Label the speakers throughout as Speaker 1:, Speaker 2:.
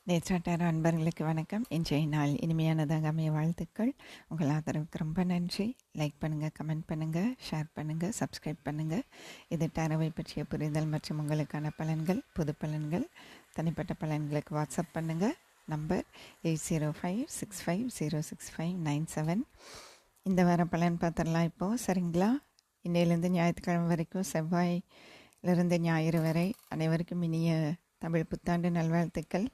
Speaker 1: நேற்றாட்டார அன்பர்களுக்கு வணக்கம். இன்றைய நாள் இனிமையானதாக அமைய வாழ்த்துக்கள். உங்கள் ஆதரவுக்கு ரொம்ப நன்றி. லைக் பண்ணுங்கள், கமெண்ட் பண்ணுங்கள், ஷேர் பண்ணுங்கள், சப்ஸ்கிரைப் பண்ணுங்கள். இது டேரோவை பற்றிய புரிதல் மற்றும் உங்களுக்கான பலன்கள், புது பலன்கள், தனிப்பட்ட பலன்களுக்கு வாட்ஸ்அப் பண்ணுங்கள். நம்பர் 8056506597. இந்த வாரம் பலன் பார்த்துடலாம் இப்போது. சரிங்களா? இன்னையிலேருந்து ஞாயிற்றுக்கிழமை வரைக்கும், செவ்வாயிலிருந்து ஞாயிறு வரை அனைவருக்கும் இனிய தமிழ் புத்தாண்டு நல்வாழ்த்துக்கள்.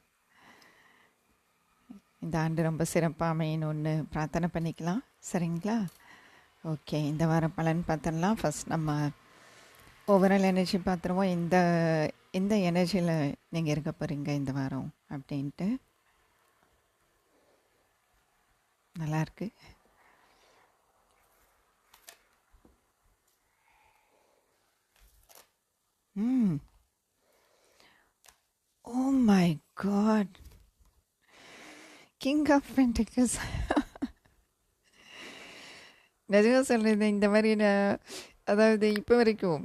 Speaker 1: இந்த ஆண்டு ரொம்ப சிறப்பாக அமையணும்னு பிரார்த்தனை பண்ணிக்கலாம். சரிங்களா? ஓகே, இந்த வாரம் பலன் பார்த்துடலாம். ஃபஸ்ட் நம்ம ஓவரால் எனர்ஜி பார்த்துருவோம். இந்த எனர்ஜியில் நீங்கள் இருக்க போகிறீங்க இந்த வாரம் அப்படின்ட்டு. நல்லாயிருக்கு. Oh my god, king of pentacles. நிஜமாக சொல்கிறது, இந்த மாதிரி நான் அதாவது இப்போ வரைக்கும்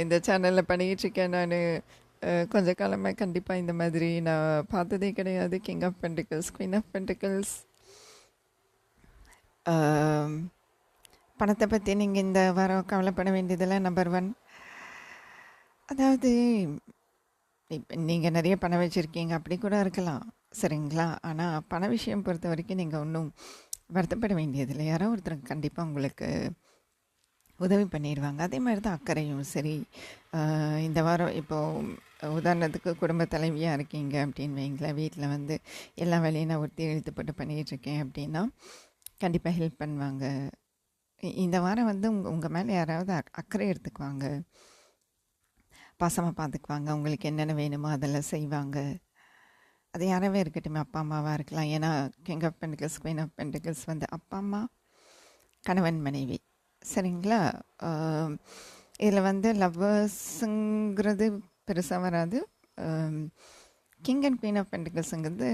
Speaker 1: இந்த சேனலில் பண்ணிக்கிட்டுருக்கேன். நான் கொஞ்ச காலமாக கண்டிப்பாக இந்த மாதிரி நான் பார்த்ததே கிடையாது. King of pentacles, queen of pentacles. பணத்தை பற்றி நீங்கள் இந்த வாரம் கவலைப்பட வேண்டியதில்லை. நம்பர் 1, அதாவது இப்போ நீங்கள் நிறைய பணம் வச்சுருக்கீங்க, அப்படி கூட இருக்கலாம். சரிங்களா? ஆனால் பண விஷயம் பொறுத்த வரைக்கும் நீங்கள் ஒன்றும் வருத்தப்பட வேண்டியதில்லை. யாரோ ஒருத்தர் கண்டிப்பாக உங்களுக்கு உதவி பண்ணிடுவாங்க. அதே மாதிரி தான் அக்கறையும் சரி. இந்த வாரம் இப்போது உதாரணத்துக்கு குடும்ப தலைவியாக இருக்கீங்க அப்படின்னு வைங்களேன். வீட்டில் வந்து எல்லா வேலையும் நான் ஒருத்தி இழுத்துப்பட்டு பண்ணிகிட்ருக்கேன் அப்படின்னா கண்டிப்பாக ஹெல்ப் பண்ணுவாங்க. இந்த வாரம் வந்து உங்கள் மேலே யாராவது அக்கறை எடுத்துக்குவாங்க, பாசமாக பார்த்துக்குவாங்க. உங்களுக்கு என்னென்ன வேணுமோ அதெல்லாம் செய்வாங்க. அது யாராவே இருக்கட்டும், அப்பா அம்மாவாக இருக்கலாம். ஏன்னா king of pentacles, queen of pentacles வந்து அப்பா அம்மா, கணவன் மனைவி. சரிங்களா? இதில் வந்து லவ்வர்ஸுங்கிறது பெருசாக வராது. கிங் அண்ட் குயின் ஆஃப் பென்டிகல்ஸுங்கிறது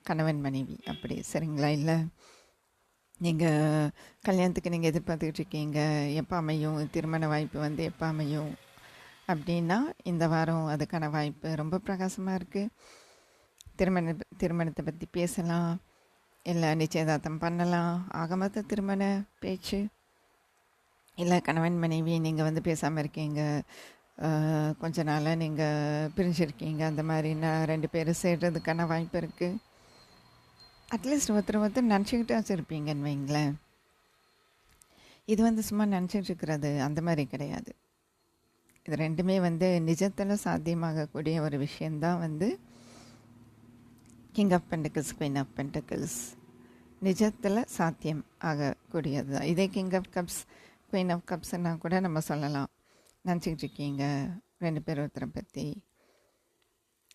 Speaker 1: கணவன் மனைவி அப்படி. சரிங்களா? இல்லை நீங்கள் கல்யாணத்துக்கு நீங்கள் எதிர்பார்த்துக்கிட்டு இருக்கீங்க, எப்போ அமையும், திருமண வாய்ப்பு வந்து எப்போ அமையும் அப்படின்னா இந்த வாரம் அதுக்கான வாய்ப்பு ரொம்ப பிரகாசமாக இருக்குது. திருமணத்தை பற்றி பேசலாம், இல்லை நிச்சயதார்த்தம் பண்ணலாம், ஆகமத்த திருமண பேச்சு. இல்லை கணவன் மனைவி நீங்கள் வந்து பேசாமல் இருக்கீங்க, கொஞ்ச நாளாக நீங்கள் பிரிஞ்சிருக்கீங்க, அந்த மாதிரினா 2 பேரும் சேர்றதுக்கான வாய்ப்பு இருக்குது. அட்லீஸ்ட் ஒருத்தர் நினச்சிக்கிட்டே வச்சுருப்பீங்கன்னு வைங்களேன். இது வந்து சும்மா நினச்சிட்ருக்கிறது அந்த மாதிரி கிடையாது. இது ரெண்டுமே வந்து நிஜத்தில் சாத்தியமாகக்கூடிய ஒரு விஷயந்தான் வந்து king of pentacles, queen of pentacles. நிஜத்தில் சாத்தியம் ஆகக்கூடியது தான். இதே king of cups, queen of கப்ஸ்ன்னா கூட நம்ம சொல்லலாம். நினச்சிக்கிட்டு இருக்கீங்க 2 பேர் ஒருத்தரை பற்றி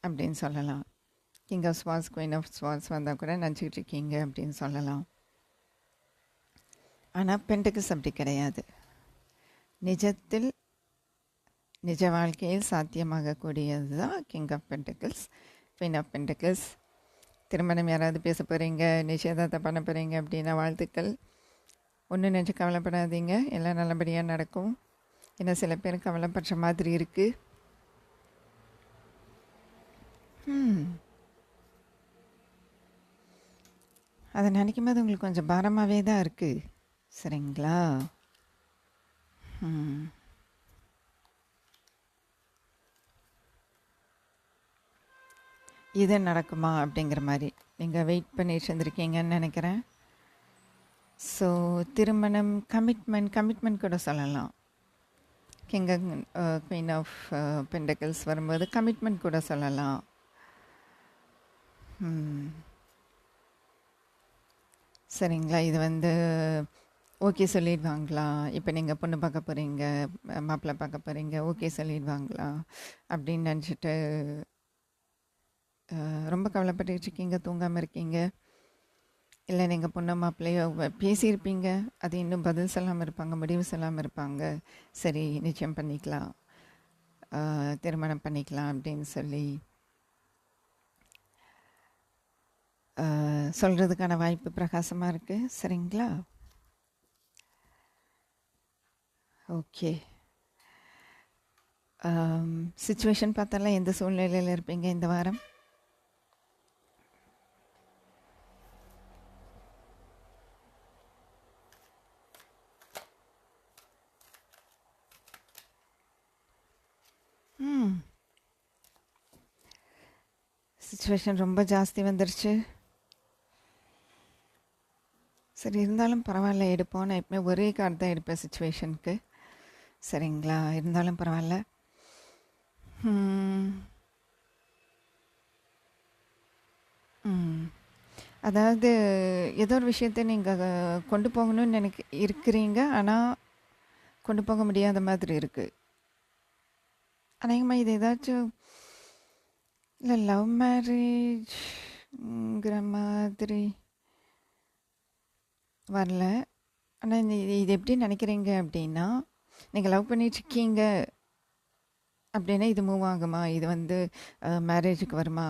Speaker 1: அப்படின்னு சொல்லலாம். கிங் ஆஃப் ஸ்வால்ஸ், குயின் ஆஃப் ஸ்வால்ஸ் வந்தால் கூட நினச்சிக்கிட்டு இருக்கீங்க அப்படின்னு சொல்லலாம். ஆனால் பென்டிகல்ஸ் அப்படி கிடையாது. நிஜத்தில், நிஜ வாழ்க்கையில் சாத்தியமாகக்கூடியது தான் king of pentacles, queen of pentacles. திருமணம் யாராவது பேச போகிறீங்க, நிச்சயதார்த்தம் பண்ண போகிறீங்க அப்படின்னா வாழ்த்துக்கள். ஒன்றும் நினச்சி கவலைப்படாதீங்க, எல்லாம் நல்லபடியாக நடக்கும். ஏன்னா சில பேர் கவலைப்படுற மாதிரி இருக்குது. அதை நினைக்கும் போது உங்களுக்கு கொஞ்சம் பாரமாகவே தான் இருக்குது. சரிங்களா? இது நடக்குமா அப்படிங்கிற மாதிரி நீங்கள் வெயிட் பண்ணிட்டு இருந்திருக்கீங்கன்னு நினைக்கிறேன். ஸோ திருமணம், கமிட்மெண்ட் கூட சொல்லலாம். கிங் குயின் ஆஃப் பென்டிகல்ஸ் வரும்போது கமிட்மெண்ட் கூட சொல்லலாம். சரிங்களா? இது வந்து ஓகே சொல்லிடுவாங்களா? இப்போ நீங்கள் பொண்ணு பார்க்க போகிறீங்க, மாப்பிள்ளை பார்க்க போகிறீங்க, ஓகே சொல்லிடுவாங்களா அப்படின்னு நினச்சிட்டு ரொம்ப கவலைப்பட்டுக்கிட்டு இருக்கீங்க, தூங்காமல் இருக்கீங்க. இல்லை நீங்கள் பொண்ணு மாப்பிள்ளையோ பேசியிருப்பீங்க, அது இன்னும் பதில் சொல்லாமல் இருப்பாங்க, முடிவு சொல்லாமல் இருப்பாங்க. சரி நிச்சயம் பண்ணிக்கலாம், திருமணம் பண்ணிக்கலாம் அப்படின்னு சொல்லி சொல்கிறதுக்கான வாய்ப்பு பிரகாசமாக இருக்குது. சரிங்களா? ஓகே. சிச்சுவேஷன் பார்த்தாலாம் எந்த சூழ்நிலையில் இருப்பீங்க இந்த வாரம்? ம் சுச்சுவேஷன் ரொம்ப ஜாஸ்தி வந்துருச்சு. சரி, இருந்தாலும் பரவாயில்ல, எடுப்போம். நான் எப்பவுமே ஒரே கார்டு தான் எடுப்பேன் சுச்சுவேஷனுக்கு. சரிங்களா, இருந்தாலும் பரவாயில்ல. ம் ம் அதாவது ஏதோ ஒரு விஷயத்தை நீங்கள் கொண்டு போகணும்னு இருக்கிறீங்க, ஆனால் கொண்டு போக முடியாத மாதிரி இருக்குது. அநேகமாக இது ஏதாச்சும் இல்லை லவ் மேரேஜ்ங்கிற மாதிரி வரல. ஆனால் இது எப்படி நினைக்கிறீங்க அப்படின்னா, நீங்கள் லவ் பண்ணிட்டுருக்கீங்க அப்படின்னா இது மூவ் ஆகுமா, இது வந்து மேரேஜுக்கு வருமா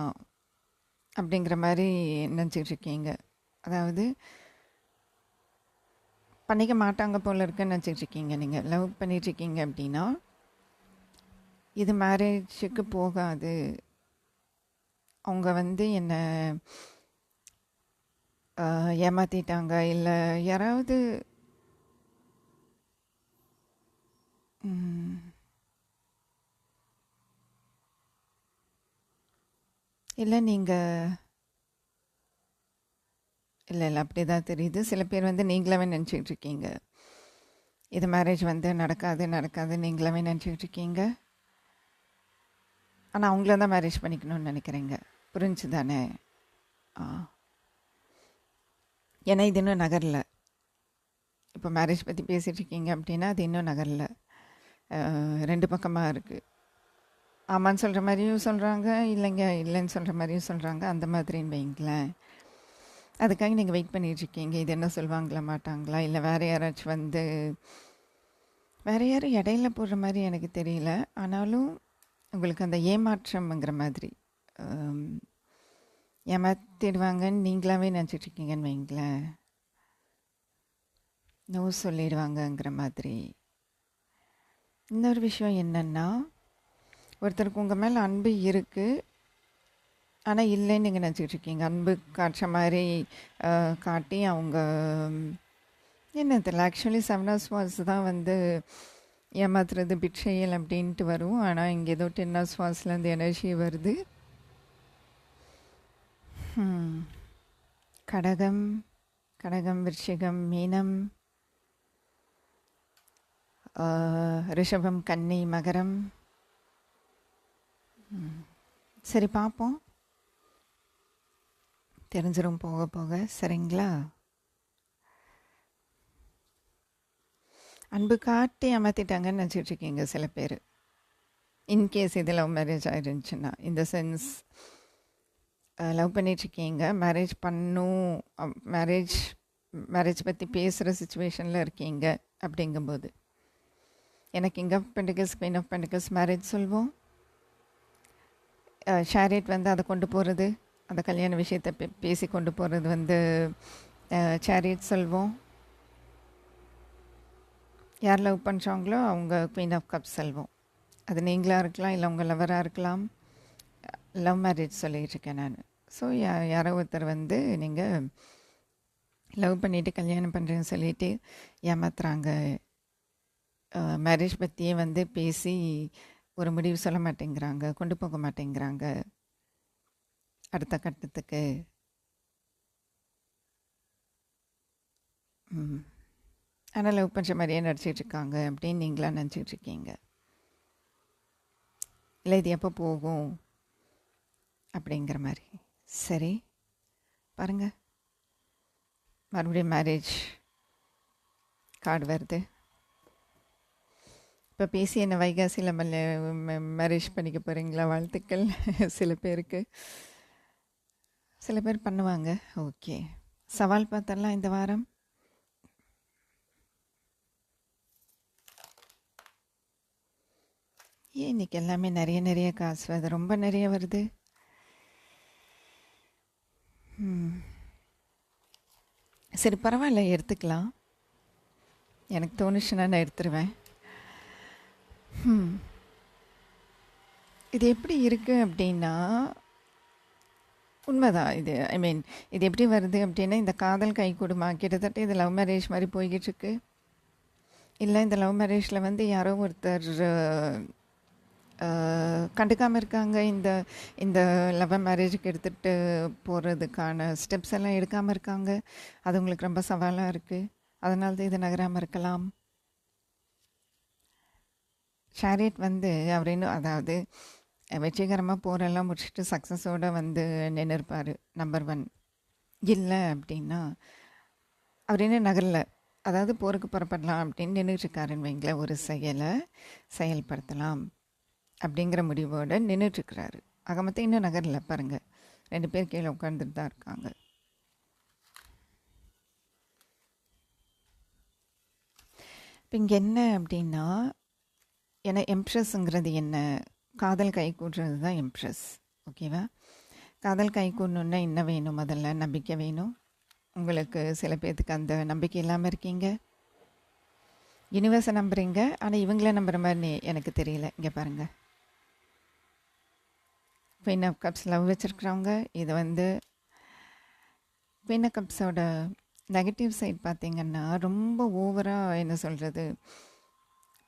Speaker 1: அப்படிங்கிற மாதிரி நினச்சிட்டு இருக்கீங்க. அதாவது பண்ணிக்க மாட்டாங்க போல இருக்குன்னு நினச்சிட்டு இருக்கீங்க. நீங்கள் லவ் பண்ணிட்டுருக்கீங்க அப்படின்னா இது மேரேஜுக்கு போகாது, அவங்க வந்து என்னை ஏமாற்றிட்டாங்க, இல்லை யாராவது இல்லை நீங்கள் இல்லை அப்படி தான் தெரியுது. சில பேர் வந்து நீங்களாவே நினச்சிக்கிட்டு இருக்கீங்க இது மேரேஜ் வந்து நடக்காது நீங்களாவே நினச்சிக்கிட்டு இருக்கீங்க. ஆனால் அவங்கள தான் மேரேஜ் பண்ணிக்கணும்னு நினைக்கிறீங்க. புரிஞ்சு தானே? ஆ, ஏன்னா இது இன்னும் நகரில். இப்போ மேரேஜ் பற்றி பேசிகிட்டு இருக்கீங்க அப்படின்னா அது இன்னும் நகரில். ரெண்டு பக்கமாக இருக்குது. ஆமான்னு சொல்கிற மாதிரியும் சொல்கிறாங்க, இல்லைங்க இல்லைன்னு சொல்கிற மாதிரியும் சொல்கிறாங்க. அந்த மாதிரின்னு வைங்களேன். அதுக்காக நீங்கள் வெயிட் பண்ணிகிட்ருக்கீங்க, இது என்ன சொல்லுவாங்களா மாட்டாங்களா, இல்லை வேறு யாராச்சும் வந்து வேறு யாரும் இடையில போடுற மாதிரி எனக்கு தெரியல. ஆனாலும் உங்களுக்கு அந்த ஏமாற்றம்ங்கிற மாதிரி ஏமாற்றிடுவாங்கன்னு நீங்களாவே நினச்சிட்ருக்கீங்கன்னு வைங்களேன். நோ சொல்லிடுவாங்கங்கிற மாதிரி. இன்னொரு விஷயம் என்னென்னா, ஒருத்தருக்கு உங்கள் மேலே அன்பு இருக்குது, ஆனால் இல்லைன்னு நீங்கள் நினச்சிட்ருக்கீங்க. அன்பு காட்டுற மாதிரி காட்டி அவங்க என்ன தெரியல. ஆக்சுவலி 7 hours வாஸ் தான் வந்து ஏமாத்துறது பிட்செயல் அப்படின்ட்டு வரும். ஆனால் இங்கே ஏதோ 10 hours வாஸ்லேருந்து எனர்ஜி வருது. கடகம், விருச்சிகம், மீனம், ரிஷபம், கன்னி, மகரம். சரி, பார்ப்போம், தெரிஞ்சிடும் போக போக. சரிங்களா? அன்பு காட்டி ஏமாற்றிட்டாங்கன்னு நினச்சிட்ருக்கீங்க சில பேர். இன்கேஸ் இது லவ் மேரேஜ் ஆயிருந்துச்சுன்னா, இந்த சென்ஸ் லவ் பண்ணிகிட்ருக்கீங்க, மேரேஜ் பண்ணும், மேரேஜ் பற்றி பேசுகிற சுச்சுவேஷனில் இருக்கீங்க அப்படிங்கும்போது, எனக்கு king of pentacles, queen of pentacles marriage சொல்வோம். ஷேரேட் வந்து அதை கொண்டு போகிறது, அந்த கல்யாண விஷயத்தை பேசி கொண்டு போகிறது வந்து சேரியட் சொல்வோம். யார் லவ் பண்ணுறாங்களோ அவங்க குயின் ஆஃப் கப்ஸ் செல்வோம். அது நீங்களாக இருக்கலாம், இல்லை உங்கள் லவராக இருக்கலாம். லவ் மேரேஜ் சொல்லிகிட்ருக்கேன் நான். ஸோ யாரோ ஒருத்தர் வந்து நீங்கள் லவ் பண்ணிவிட்டு கல்யாணம் பண்ணுறேன்னு சொல்லிவிட்டு ஏமாத்துறாங்க. மேரேஜ் பற்றியே வந்து பேசி ஒரு முடிவு சொல்ல மாட்டேங்கிறாங்க, கொண்டு போக மாட்டேங்கிறாங்க அடுத்த கட்டத்துக்கு. ஆனால் லவ் பண்ணுற மாதிரியே நடிச்சிட்ருக்காங்க அப்படின்னு நீங்களாம் நினச்சிட்ருக்கீங்க. இல்லை இது எப்போ போகும் அப்படிங்கிற மாதிரி. சரி, பாருங்கள், மறுபடியும் மேரேஜ் கார்டு வருது. இப்போ பேசி என்ன வைகாசியில் மேரேஜ் பண்ணிக்க போகிறீங்களா? வாழ்த்துக்கள். சில பேருக்கு, சில பேர் பண்ணுவாங்க. ஓகே, சவால் பார்த்தரலாம் இந்த வாரம். ஏன் இன்றைக்கி எல்லாமே நிறைய காசு வருது, ரொம்ப நிறைய வருது. சரி, பரவாயில்ல, எடுத்துக்கலாம். எனக்கு தோணுச்சுன்னா நான் எடுத்துருவேன். இது எப்படி இருக்குது அப்படின்னா, உண்மைதான் இது. ஐ மீன், இது எப்படி வருது அப்படின்னா, இந்த காதல் கை கொடுமா, கிட்டத்தட்ட இது லவ் மேரேஜ் மாதிரி போய்கிட்டுருக்கு. இல்லை, இந்த லவ் மேரேஜில் வந்து யாரோ ஒருத்தர் கண்டுக்காமல் இருக்காங்க. இந்த இந்த லவ் மேரேஜுக்கு எடுத்துகிட்டு போகிறதுக்கான ஸ்டெப்ஸ் எல்லாம் எடுக்காமல் இருக்காங்க. அது உங்களுக்கு ரொம்ப சவாலாக இருக்குது. அதனால தான் இது நகராமல் இருக்கலாம். ஷேரியட் வந்து அவர் இன்னும், அதாவது வெற்றிகரமாக போரெல்லாம் முடிச்சுட்டு சக்ஸஸோடு வந்து நின்று இருப்பார். நம்பர் 1 இல்லை அப்படின்னா அவர் இன்னும் நகரில், அதாவது போருக்கு புறப்படலாம் அப்படின்னு நின்றுட்டுருக்காருன்னு வைங்களேன். ஒரு செயலை செயல்படுத்தலாம் அப்படிங்கிற முடிவோடு நின்றுட்டுருக்கிறாரு. ஆக மொத்தம் இன்னும் நகரில் பாருங்கள், 2 பேர் கீழே உட்காந்துட்டு தான் இருக்காங்க. இப்போ இங்கே என்ன அப்படின்னா, ஏன்னா எம்ப்ரெஸ்ஸுங்கிறது என்ன, காதல் கை கூடுறது தான் எம்ப்ரெஸ். ஓகேவா? காதல் கை கூடணுன்னா என்ன வேணும்? முதல்ல நம்பிக்கை வேணும். உங்களுக்கு சில பேர்த்துக்கு அந்த நம்பிக்கை இல்லாமல் இருக்கீங்க. யூனிவர்ஸை நம்புறீங்க, ஆனால் இவங்கள நம்புகிற மாதிரி எனக்கு தெரியல. இங்கே பாருங்கள், குயின் ஆஃப் கப்ஸ் லவ் வச்சுருக்குறவங்க. இது வந்து குயின் ஆஃப் கப்ஸோட நெகட்டிவ் சைட் பார்த்திங்கன்னா ரொம்ப ஓவராக என்ன சொல்கிறது,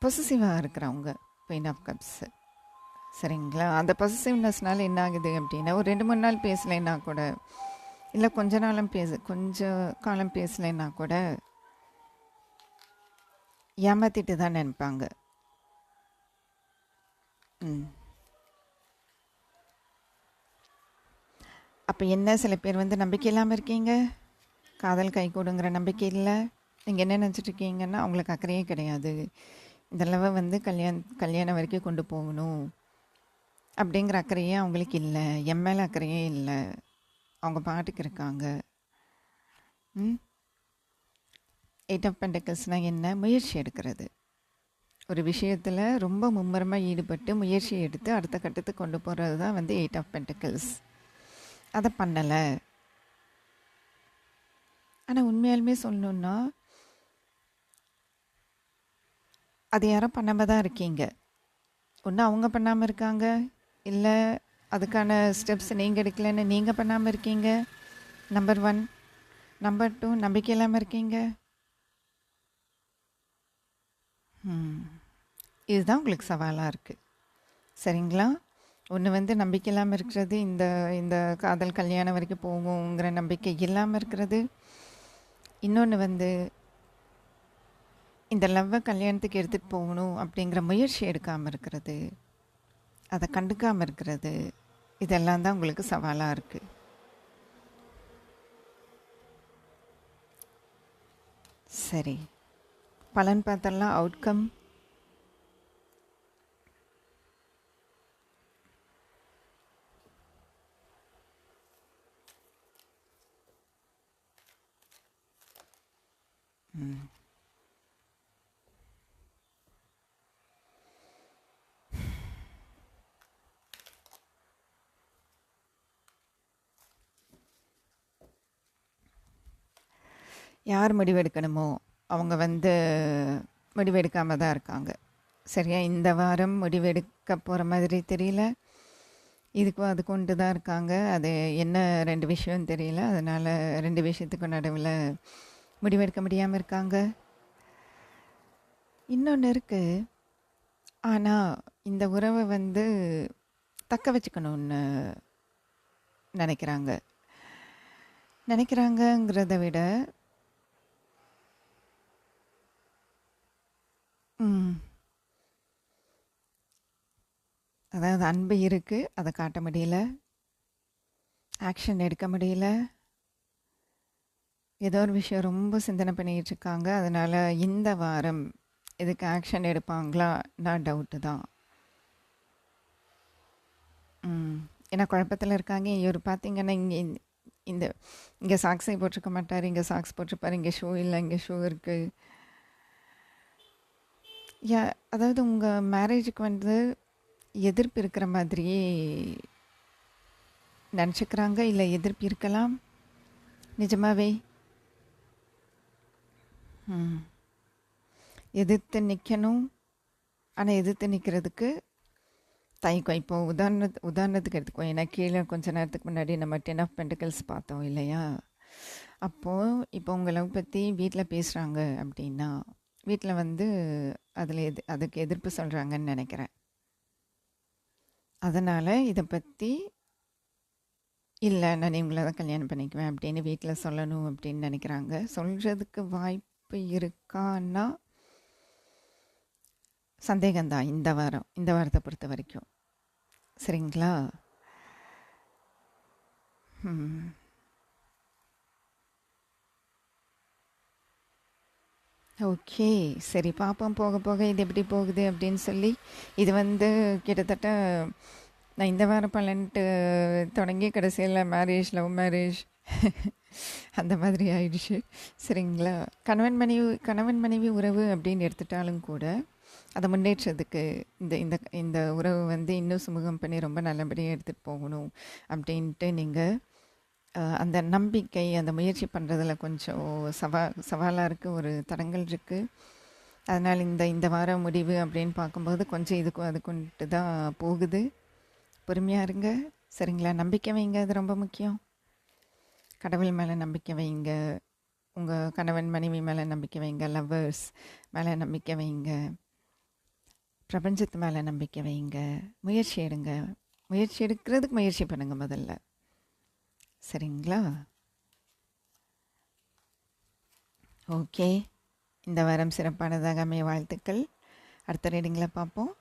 Speaker 1: பொசசிவாக இருக்கிறவங்க குயின் ஆஃப் கப்ஸு. சரிங்களா? அந்த பொசசிவ்னஸ்னால என்ன ஆகுது அப்படின்னா, ஒரு 2-3 நாள் பேசலைன்னா கூட, இல்லை கொஞ்ச காலம் பேசலைன்னா கூட ஏமாற்றிட்டு தான் நினைப்பாங்க. அப்போ என்ன, சில பேர் வந்து நம்பிக்கை இல்லாமல் இருக்கீங்க, காதல் கை கூடுங்கிற நம்பிக்கை இல்லை. நீங்கள் என்ன நினச்சிட்ருக்கீங்கன்னா, அவங்களுக்கு அக்கறையே கிடையாது, இந்த லவ்வை வந்து கல்யாணம் வரைக்கும் கொண்டு போகணும் அப்படிங்கிற அக்கறையே அவங்களுக்கு இல்லை, என் மேலே அக்கறையே இல்லை, அவங்க பாட்டுக்கு இருக்காங்க. 8 ஆஃப் பென்டக்கிள்ஸ்னால் என்ன? முயற்சி எடுக்கிறது. ஒரு விஷயத்தில் ரொம்ப மும்முரமாக ஈடுபட்டு முயற்சி எடுத்து அடுத்த கட்டத்துக்கு கொண்டு போகிறது தான் வந்து 8 ஆஃப் பென்டக்கிள்ஸ். அதை பண்ணலை. ஆனால் உண்மையாலுமே சொல்லணுன்னா, அது யாரும் பண்ணாமல் தான் இருக்கீங்க. ஒன்று அவங்க பண்ணாமல் இருக்காங்க, இல்லை அதுக்கான ஸ்டெப்ஸ் நீங்கள் எடுக்கலைன்னு நீங்கள் பண்ணாமல் இருக்கீங்க. நம்பர் 1. நம்பர் 2, நம்பிக்கை இல்லாமல் இருக்கீங்க. இதுதான் உங்களுக்கு சவாலாக இருக்குது. சரிங்களா? ஒன்று வந்து நம்பிக்கை இல்லாமல் இருக்கிறது, இந்த இந்த காதல் கல்யாணம் வரைக்கும் போகுங்கிற நம்பிக்கை இல்லாமல் இருக்கிறது. இன்னொன்று வந்து இந்த லவ்வை கல்யாணத்துக்கு எடுத்துகிட்டு போகணும் அப்படிங்கிற முயற்சி எடுக்காமல் இருக்கிறது, அதை கண்டுக்காமல் இருக்கிறது. இதெல்லாம் தான் உங்களுக்கு சவாலாக இருக்குது. சரி, பலன் பார்த்தெல்லாம் அவுட்கம். யார் முடிவெடுக்கணுமோ அவங்க வந்து முடிவெடுக்காமல் தான் இருக்காங்க. சரியா? இந்த வாரம் முடிவெடுக்க போகிற மாதிரி தெரியல. இதுக்கும் அது கொண்டு தான் இருக்காங்க. அது என்ன 2 விஷயம் தெரியல. அதனால் 2 விஷயத்துக்கும் நடுவில் முடிவெடுக்க முடியாமல் இருக்காங்க. இன்னொன்று இருக்குது, ஆனால் இந்த உறவை வந்து தக்க வச்சுக்கணும்னு நினைக்கிறாங்கிறத விட அதாவது அன்பு இருக்குது, அதை காட்ட முடியல, ஆக்ஷன் எடுக்க முடியல. ஏதோ ஒரு விஷயம் ரொம்ப சிந்தனை பண்ணிகிட்டு இருக்காங்க. அதனால் இந்த வாரம் இதுக்கு ஆக்ஷன் எடுப்பாங்களா? நான் டவுட்டு தான். ஏன்னா குழப்பத்தில் இருக்காங்க. இவர் பார்த்தீங்கன்னா இங்கே சாக்ஸை போட்டிருக்க மாட்டார், இங்கே சாக்ஸ் போட்டிருப்பார், இங்கே ஷூ இல்லை, இங்கே ஷூ இருக்குது. அதாவது உங்கள் மேரேஜுக்கு வந்து எதிர்ப்பு இருக்கிற மாதிரியே நினச்சிக்கிறாங்க. இல்லை எதிர்ப்பு இருக்கலாம் நிஜமாவே. எதிர்த்து நிற்கணும், ஆனால் எதிர்த்து நிற்கிறதுக்கு தயக்கம். இப்போ உதாரணத்துக்கு எடுத்துக்கோ. ஏன்னா கீழே கொஞ்ச நேரத்துக்கு முன்னாடி நம்ம 10 ஆஃப் பென்டக்கிள்ஸ் பார்த்தோம் இல்லையா? அப்போது இப்போ உங்கள் லவ் பற்றி வீட்டில் பேசுகிறாங்க அப்படின்னா, வீட்டில் வந்து அதுக்கு எதிர்ப்பு சொல்கிறாங்கன்னு நினைக்கிறேன். அதனால் இதை பற்றி இல்லை நான் இவங்கள தான் கல்யாணம் பண்ணிக்குவேன் அப்படின்னு வீட்டில் சொல்லணும் அப்படின்னு நினைக்கிறாங்க. சொல்கிறதுக்கு வாய்ப்பு இருக்கான்னா சந்தேகம்தான் இந்த வாரத்தை பொறுத்த வரைக்கும். சரிங்களா? ஓகே, சரி பார்ப்போம் போக போக இது எப்படி போகுது அப்படின்னு சொல்லி. இது கிட்டத்தட்ட நான் இந்த வாரம் பலன்ட்டு தொடங்கி கடைசியில் மேரேஜ், லவ் மேரேஜ் அந்த மாதிரி ஆயிடுச்சு. சரிங்களா? கணவன் மனைவி உறவு அப்படின்னு எடுத்துட்டாலும் கூட அதை முன்னேற்றத்துக்கு இந்த இந்த இந்த உறவு இன்னும் சுமூகம் பண்ணி ரொம்ப நல்லபடியாக எடுத்துகிட்டு போகணும் அப்படின்ட்டு நீங்கள் அந்த நம்பிக்கை, அந்த முயற்சி பண்ணுறதுல கொஞ்சம் சவாலாக இருக்குது, ஒரு தடங்கள் இருக்குது. அதனால் இந்த வார முடிவு அப்படின்னு பார்க்கும்போது கொஞ்சம் இதுக்கும் அதுக்குன்ட்டு தான் போகுது. பொறுமையாக இருங்க. சரிங்களா? நம்பிக்கை வைங்க, அது ரொம்ப முக்கியம். கடவுள் மேலே நம்பிக்கை வைங்க, உங்கள் கணவன் மனைவி மேலே நம்பிக்கை வைங்க, லவ்வர்ஸ் மேலே நம்பிக்கை வைங்க, பிரபஞ்சத்து மேலே நம்பிக்கை வைங்க, முயற்சி எடுங்க. முயற்சி எடுக்கிறதுக்கு முயற்சி பண்ணுங்கள் முதல்ல. சரிங்களா? ஓகே, இந்த வாரம் சிறப்பானதாக அமைய வாழ்த்துக்கள். அடுத்த ரீடிங்கில் பார்ப்போம்.